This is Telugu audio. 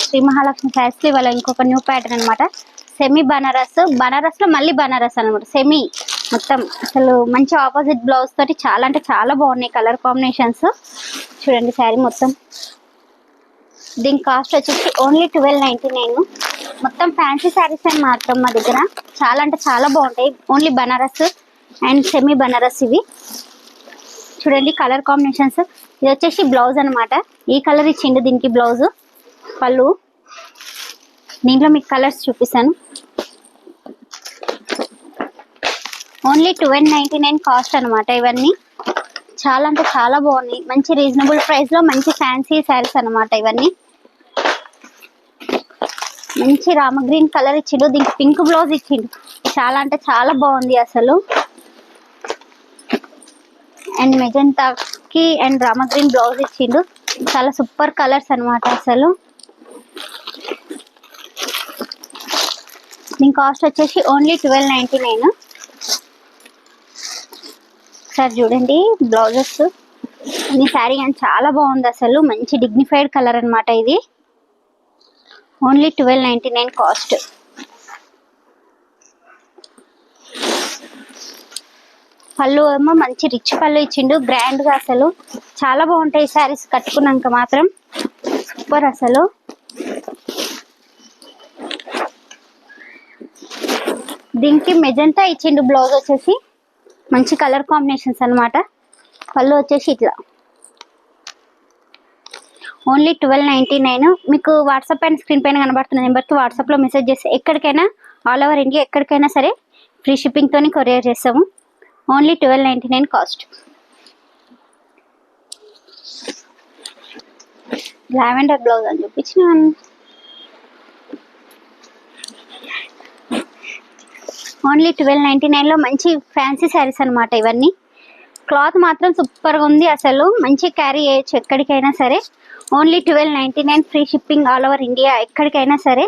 శ్రీ మహాలక్ష్మి శారీస్ ఇవాళ ఇంకొక న్యూ ప్యాటర్న్ అనమాట. సెమీ బనారస్ లో మళ్ళీ బనారస్ అనమాట. సెమీ మొత్తం అసలు మంచి ఆపోజిట్ బ్లౌజ్ తోటి చాలా అంటే చాలా బాగున్నాయి కలర్ కాంబినేషన్స్. చూడండి శారీ మొత్తం. దీని కాస్ట్ వచ్చేసి ఓన్లీ 1299. మొత్తం ఫ్యాన్సీ శారీస్ అని మాత్రం మా దగ్గర చాలా అంటే చాలా బాగుంటాయి. Only Banaras and semi Banaras ఇవి. చూడండి కలర్ కాంబినేషన్స్. ఇది వచ్చేసి బ్లౌజ్ అనమాట. ఈ కలర్ ఇచ్చిండు దీనికి బ్లౌజ్. పళ్ళు దీంట్లో మీకు కలర్స్ చూపిస్తాను. ఓన్లీ 1299 కాస్ట్ అనమాట. ఇవన్నీ చాలా అంటే చాలా బాగున్నాయి. మంచి రీజనబుల్ ప్రైస్ లో మంచి ఫ్యాన్సీ శారీస్ అనమాట. ఇవన్నీ మంచి రామ గ్రీన్ కలర్ ఇచ్చిండు. దీనికి పింక్ బ్లౌజ్ ఇచ్చిండు. చాలా అంటే చాలా బాగుంది అసలు. అండ్ మెజెంటాకి అండ్ రామ గ్రీన్ బ్లౌజ్ ఇచ్చిండు. చాలా సూపర్ కలర్స్ అనమాట అసలు. దీని కాస్ట్ వచ్చేసి ఓన్లీ 1299. సార్ చూడండి బ్లౌజెస్. ఈ శారీ అని చాలా బాగుంది అసలు. మంచి డిగ్నిఫైడ్ కలర్ అనమాట ఇది. Only 1299 cost. పళ్ళు ఏమో మంచి రిచ్ పళ్ళు ఇచ్చిండు గ్రాండ్ గా. అసలు చాలా బాగుంటాయి శారీస్ కట్టుకున్నాక మాత్రం. సూపర్ అసలు. దీనికి మెజెంటా ఇచ్చిండు బ్లౌజ్ వచ్చేసి. మంచి కలర్ కాంబినేషన్స్ అనమాట. పళ్ళు వచ్చేసి ఇట్లా. ఓన్లీ 1299. మీకు వాట్సాప్ అండ్ స్క్రీన్ పైన కనబడుతున్న నెంబర్కి వాట్సాప్లో మెసేజ్ చేస్తే ఎక్కడికైనా ఆల్ ఓవర్ ఇండియా ఎక్కడికైనా సరే ఫ్రీ షిప్పింగ్తో కొరియర్ చేస్తాము. Only 1299 cost. లావెండర్ బ్లౌజ్ అని చూపించిన. ఓన్లీ 1299 లో మంచి ఫ్యాన్సీ శారీస్ అనమాట ఇవన్నీ. క్లాత్ మాత్రం సూపర్గా ఉంది అసలు. మంచి క్యారీ చేయొచ్చు ఎక్కడికైనా సరే. Only 1299 free shipping all over India ఎక్కడికైనా సరే.